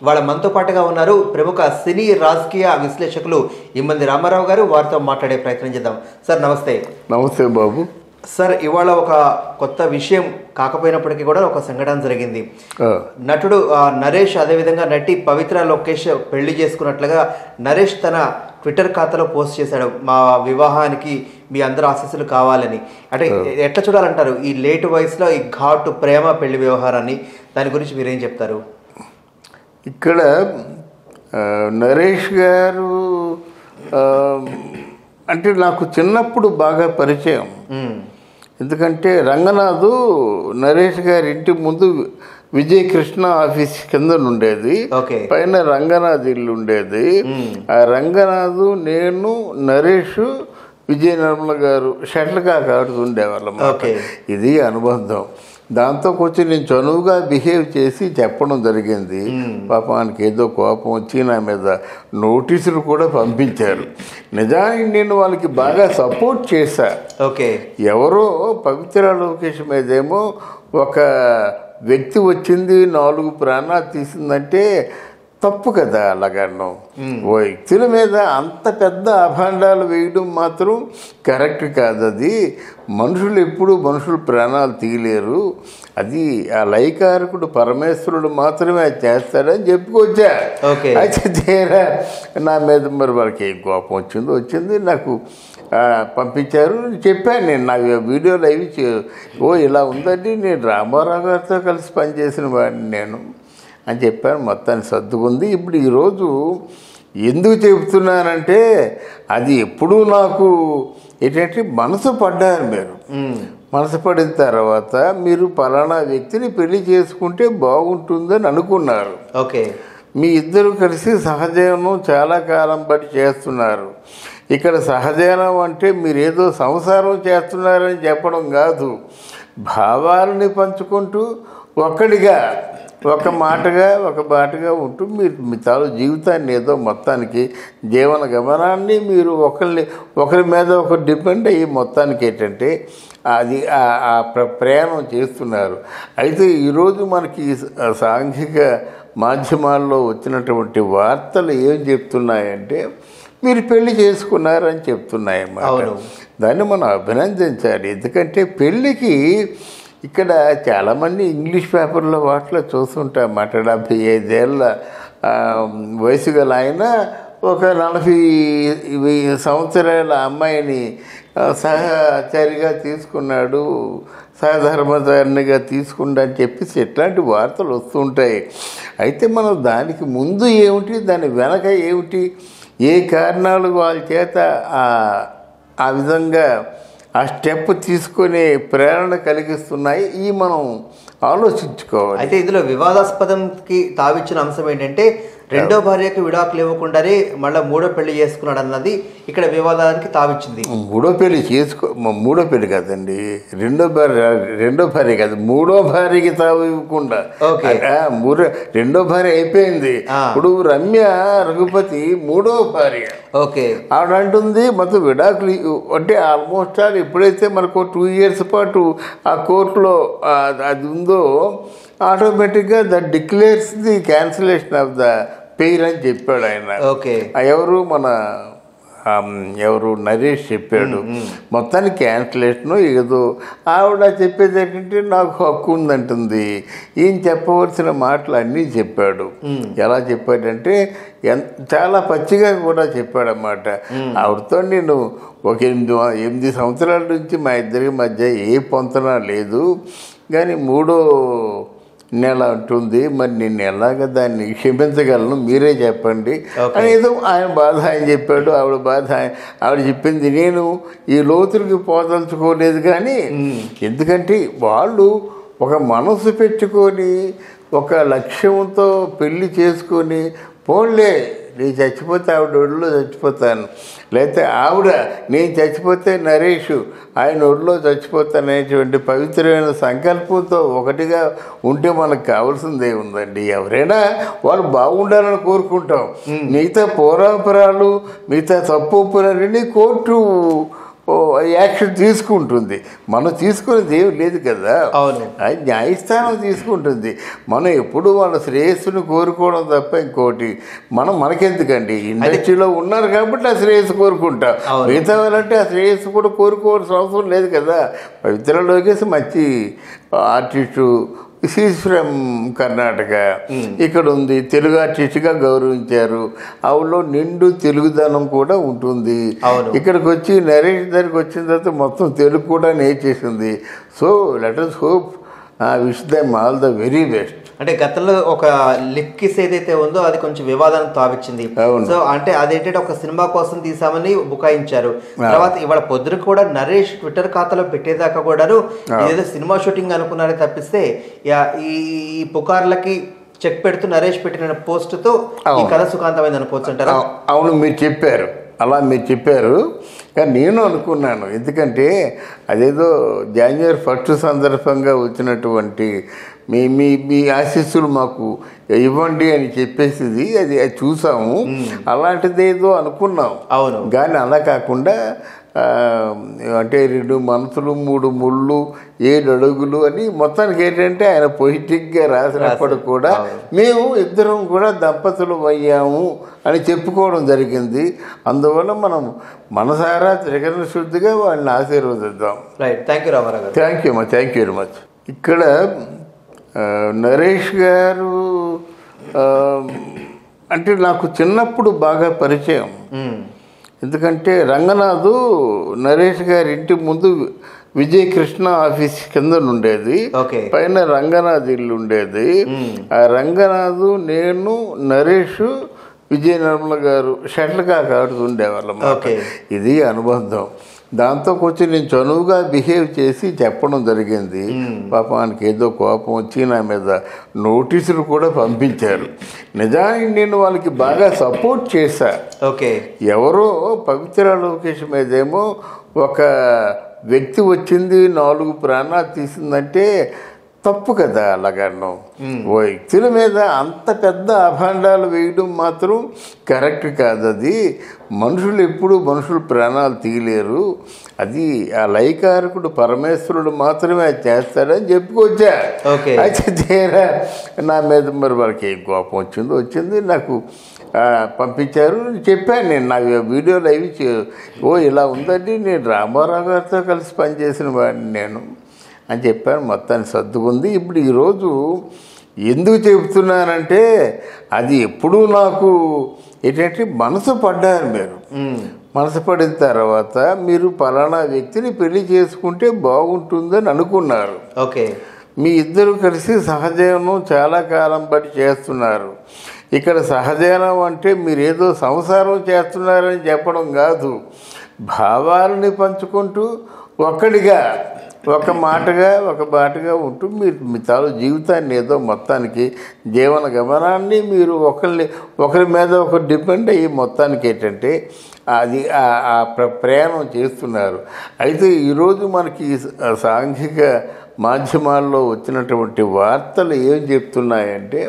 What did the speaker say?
వాళ్ళ మనతో పాటుగా ఉన్నారు ప్రముఖ సినీ రాజకీయ విశ్లేషకులు ఇమ్మంది రామారావు గారు. వారితో మాట్లాడే ప్రయత్నం చేద్దాం. సార్ నమస్తే. నమస్తే బాబు. సార్, ఇవాళ ఒక కొత్త విషయం కాకపోయినప్పటికీ కూడా ఒక సంఘటన జరిగింది. నటుడు నరేష్, అదేవిధంగా నటి పవిత్ర లోకేష్ పెళ్లి చేసుకున్నట్లుగా నరేష్ తన ట్విట్టర్ ఖాతాలో పోస్ట్ చేశాడు, మా వివాహానికి మీ అందరూ ఆశీస్సులు కావాలని. అంటే ఎట్లా చూడాలంటారు ఈ లేటు వయసులో ఈ ఘాటు ప్రేమ పెళ్లి వ్యవహారాన్ని? దాని గురించి మీరేం చెప్తారు? ఇక్కడ నరేష్ గారు అంటే నాకు చిన్నప్పుడు బాగా పరిచయం. ఎందుకంటే రంగనాథు నరేష్ గారి ఇంటి ముందు విజయకృష్ణ ఆఫీస్ కింద ఉండేది, పైన రంగనాథ్ ఇల్లు ఉండేది. ఆ రంగనాథు, నేను, నరేష్, విజయ నిర్మల గారు షటిల్ కాక్ ఆడుతుండేవాళ్ళం. ఇది అనుబంధం. దాంతో కొంచెం నేను చనువుగా బిహేవ్ చేసి చెప్పడం జరిగింది. పాపానికి ఏదో కోపం వచ్చి నా మీద నోటీసులు కూడా పంపించారు. నిజానికి నేను వాళ్ళకి బాగా సపోర్ట్ చేశా. ఎవరో పవిత్ర లోకేష్ మీదేమో ఒక వ్యక్తి వచ్చింది 4 ప్రాణాలు తీసిందంటే తప్పు కదా. అలాగను ఓ వ్యక్తుల మీద అంత పెద్ద అభాండాలు వేయడం మాత్రం కరెక్ట్ కాదు. అది మనుషులు ఎప్పుడు మనుషులు ప్రాణాలు తీయలేరు. అది ఆ లయకారకుడు పరమేశ్వరుడు మాత్రమే అది చేస్తాడని చెప్పుకొచ్చా. అయితే తీరా నా మీద మరి వాళ్ళకి ఏం కోపం వచ్చింది. నాకు పంపించారు. చెప్పాను నేను, నా వీడియోలు అవి ఇలా ఉందండి, నేను రామారావు గారితో కలిసి పనిచేసిన వాడిని నేను అని చెప్పాను. మొత్తాన్ని సర్దుకుంది. ఇప్పుడు ఈరోజు ఎందుకు చెబుతున్నానంటే అది ఎప్పుడూ నాకు ఏంటంటే మనసు పడ్డారు మీరు. మనసు పడిన తర్వాత మీరు పలానా వ్యక్తిని పెళ్లి చేసుకుంటే బాగుంటుందని అనుకున్నారు. మీ ఇద్దరు కలిసి సహజీవనం చాలా కాలం బట్టి చేస్తున్నారు. ఇక్కడ సహజీవనం అంటే మీరేదో సంసారం చేస్తున్నారని చెప్పడం కాదు, భావాలని పంచుకుంటూ ఒక్కడిగా ఒక బాటగా ఉంటూ మీరు మీ తాలూ జీవితాన్ని ఏదో మొత్తానికి జీవన గమనాన్ని మీరు ఒకరి మీద ఒకరు డిపెండ్ అయ్యి మొత్తానికి ఏంటంటే అది ఆ ప్రయాణం చేస్తున్నారు. అయితే ఈరోజు మనకి సాంఘిక మాధ్యమాల్లో వచ్చినటువంటి వార్తలు ఏం చెప్తున్నాయంటే మీరు పెళ్లి చేసుకున్నారని చెప్తున్నాయన్నమాట. దాన్ని మనం అభినందించాలి. ఎందుకంటే పెళ్ళికి ఇక్కడ చాలామంది ఇంగ్లీష్ పేపర్లో వాటిలో చూస్తుంటాం. 75 ఏళ్ళ వయసు గల ఆయన ఒక 40 సంవత్సరాల అమ్మాయిని సహచరిగా తీసుకున్నాడు, సహధర్మచారినిగా తీసుకున్నా అని చెప్పేసి ఇట్లాంటి వార్తలు వస్తుంటాయి. అయితే మనం దానికి ముందు ఏమిటి, దాని వెనక ఏమిటి, ఏ కారణాలు వాళ్ళ చేత ఆ విధంగా ఆ స్టెప్ తీసుకునే ప్రేరణ కలిగిస్తున్నాయి, ఈ మనం ఆలోచించుకోవాలి. అయితే ఇందులో వివాదాస్పదంకి తావిచ్చిన అంశం ఏంటంటే రెండో భార్యకు విడాకులు ఇవ్వకుండానే మళ్ళీ మూడో పెళ్లి చేసుకున్నాడు అన్నది ఇక్కడ వివాదానికి తావిచ్చింది. మూడో పెళ్లి కాదండి, రెండో భార్య కాదు, మూడో భార్యకి తావు ఇవ్వకుండా రెండో భార్య అయిపోయింది. ఇప్పుడు రమ్య రఘుపతి మూడో భార్య. ఆవిడ అంటుంది మొత్తం విడాకులు అంటే ఆల్మోస్ట్ ఎప్పుడైతే మనకు 2 years పాటు ఆ కోర్టులో అది ఉందో ఆటోమేటిక్గా that declares the cancellation of the pair అని చెప్పాడు ఆయన. ఎవరు నరేష్ చెప్పాడు. మొత్తానికి క్యాన్సిలేషన్ ఏదో. ఆవిడ చెప్పేది ఏంటంటే నాకు హక్కు ఉందంటుంది. ఈయన చెప్పవలసిన మాటలు అన్నీ చెప్పాడు. ఎలా చెప్పాడంటే చాలా పచ్చిగా కూడా చెప్పాడన్నమాట. ఆవిడతో నేను ఒక 8 సంవత్సరాల నుంచి మా ఇద్దరి మధ్య ఏ పొంతన లేదు, కానీ 3వ నెల ఉంటుంది, మరి నేను ఎలాగ దాన్ని క్షమించగలను, మీరే చెప్పండి అని ఏదో ఆయన బాధ ఆయన చెప్పాడు. ఆవిడ బాధ ఆవిడ చెప్పింది. నేను ఈ లోతులకి పోదలుచుకోలేదు, కానీ ఎందుకంటే వాళ్ళు ఒక మనసు పెట్టుకొని ఒక లక్ష్యంతో పెళ్లి చేసుకొని పోన్లే నేను చచ్చిపోతే ఆవిడ ఒడిలో చచ్చిపోతాను, లేకపోతే ఆవిడ నేను చచ్చిపోతే నరేష్ ఆయన ఒడిలో చచ్చిపోతాననేటువంటి పవిత్రమైన సంకల్పంతో ఒకటిగా ఉంటే మనకు కావాల్సిందే ఉందండి. ఎవరైనా వాళ్ళు బాగుండాలని కోరుకుంటాం. మిగతా పోరాపురాలు, మిగతా తప్పు ఒప్పులన్నీ కోర్టు యాక్షన్ తీసుకుంటుంది. మనం తీసుకునేది ఏమి లేదు కదా, అవును. అది న్యాయస్థానం తీసుకుంటుంది. మనం ఎప్పుడు వాళ్ళ శ్రేయస్సును కోరుకోవడం తప్ప ఇంకోటి మనకెందుకండి? ఇండస్ట్రీలో ఉన్నారు కాబట్టి ఆ శ్రేయస్సు కోరుకుంటాం. మిగతా వాళ్ళంటే ఆ శ్రేయస్సు కూడా కోరుకోవాల్సిన అవసరం లేదు కదా. పవిత్ర లోకేష్ మంచి ఆర్టిస్టు, షీస్ ఫ్రమ్ కర్ణాటక, ఇక్కడ ఉంది, తెలుగు ఆర్టిస్ట్గా గౌరవించారు. ఆవిడలో నిండు తెలుగుదనం కూడా ఉంటుంది. ఇక్కడికి వచ్చి నరేష్ దగ్గరికి వచ్చిన తర్వాత మొత్తం తెలుగు కూడా నేర్చేసింది. So let us hope, wish them all the very best. అంటే గతంలో ఒక లిప్ కిస్ ఏదైతే ఉందో అది కొంచెం వివాదానికి తావిచ్చింది. సో అంటే అదేంటంటే ఒక సినిమా కోసం తీసామని బుకాయించారు. తర్వాత ఇవాళ పొద్దున కూడా నరేష్ ట్విట్టర్ ఖాతాలో పెట్టేదాకా కూడాను ఇదేదో సినిమా షూటింగ్ అనుకున్నారే తప్పిస్తే ఈ పుకార్లకి చెక్ పెడుతూ నరేష్ పెట్టిన పోస్టుతో ఈ కథ సుఖాంతమైంది అనుకోవచ్చు అంటారా? అవును, మీరు చెప్పారు, అలా మీరు చెప్పారు. కానీ నేను అనుకున్నాను, ఎందుకంటే అదేదో జనవరి 1 సందర్భంగా వచ్చినటువంటి మీ ఆశీస్సులు మాకు ఇవ్వండి అని చెప్పేసింది, అది చూసాము. అలాంటిదేదో అనుకున్నాం. అవును. కానీ అలా కాకుండా అంటే 2 మనసులు 3 ముళ్ళు 7 అడుగులు అని మొత్తానికి ఏంటంటే ఆయన పొయిటిక్గా రాసినప్పుడు కూడా మేము ఇద్దరం కూడా దంపతులు అయ్యాము అని చెప్పుకోవడం జరిగింది. అందువల్ల మనం మనసారా త్రికరణ శుద్ధిగా వాళ్ళని ఆశీర్వదిద్దాం. థ్యాంక్ యూ రామారావు గారు. థ్యాంక్ యూ అమ్మా, థ్యాంక్ యూ వెరీ మచ్. ఇక్కడ నరేష్ గారు అంటే నాకు చిన్నప్పుడు బాగా పరిచయం. ఎందుకంటే రంగనాథు నరేష్ గారి ఇంటి ముందు విజయకృష్ణ ఆఫీస్ కింద ఉండేది, పైన రంగనాథ్ ఇల్లు ఉండేది. ఆ రంగనాథు, నేను, నరేష్, విజయ నిర్మల గారు షటిల్ కాక్ ఆడుతుండేవాళ్ళం. ఇది అనుబంధం. దాంతో కొంచెం నేను చనువుగా బిహేవ్ చేసి చెప్పడం జరిగింది. పాపానికి ఏదో కోపం వచ్చి నా మీద నోటీసులు కూడా పంపించారు. నిజానికి నేను వాళ్ళకి బాగా సపోర్ట్ చేశా. ఎవరో పవిత్ర లోకేష్ మీదేమో ఒక వ్యక్తి వచ్చింది 4 ప్రాణాలు తీసిందంటే తప్పు కదా. అలాగను ఓ వ్యక్తుల మీద అంత పెద్ద అభాండాలు వేయడం మాత్రం కరెక్ట్ కాదు. అది మనుషులు ఎప్పుడూ మనుషులు ప్రాణాలు తీయలేరు. అది ఆ లయకారకుడు పరమేశ్వరుడు మాత్రమే అది చేస్తాడని చెప్పుకొచ్చా. అయితే తీరా నా మీద మరి వాళ్ళకి ఏం కోపం వచ్చింది. నాకు పంపించారు, చెప్పాను నేను నా వీడియోలు అవి ఇలా ఉందండి, నేను రామారావు గారితో కలిసి పనిచేసిన వాడిని నేను అని చెప్పాను. మొత్తాన్ని సర్దుకుంది. ఇప్పుడు ఈరోజు ఎందుకు చెబుతున్నానంటే అది ఎప్పుడూ నాకు ఏంటంటే మనసు పడ్డారు. మీరు మనసు పడిన తర్వాత మీరు పలానా వ్యక్తిని పెళ్లి చేసుకుంటే బాగుంటుందని అనుకున్నారు. మీ ఇద్దరు కలిసి సహజీవనం చాలా కాలం బట్టి చేస్తున్నారు. ఇక్కడ సహజీవనం అంటే మీరు ఏదో సంసారం చేస్తున్నారని చెప్పడం కాదు, భావాలని పంచుకుంటూ ఒక్కడిగా ఒక బాటగా ఉంటూ మీరు మీ తాను జీవితాన్ని ఏదో మొత్తానికి జీవన గమనాన్ని మీరు ఒకరి మీద ఒకరు డిపెండ్ అయ్యి మొత్తానికి ఏంటంటే అది ఆ ప్రయాణం చేస్తున్నారు. అయితే ఈరోజు మనకి సాంఘిక మాధ్యమాల్లో వచ్చినటువంటి వార్తలు ఏం చెప్తున్నాయంటే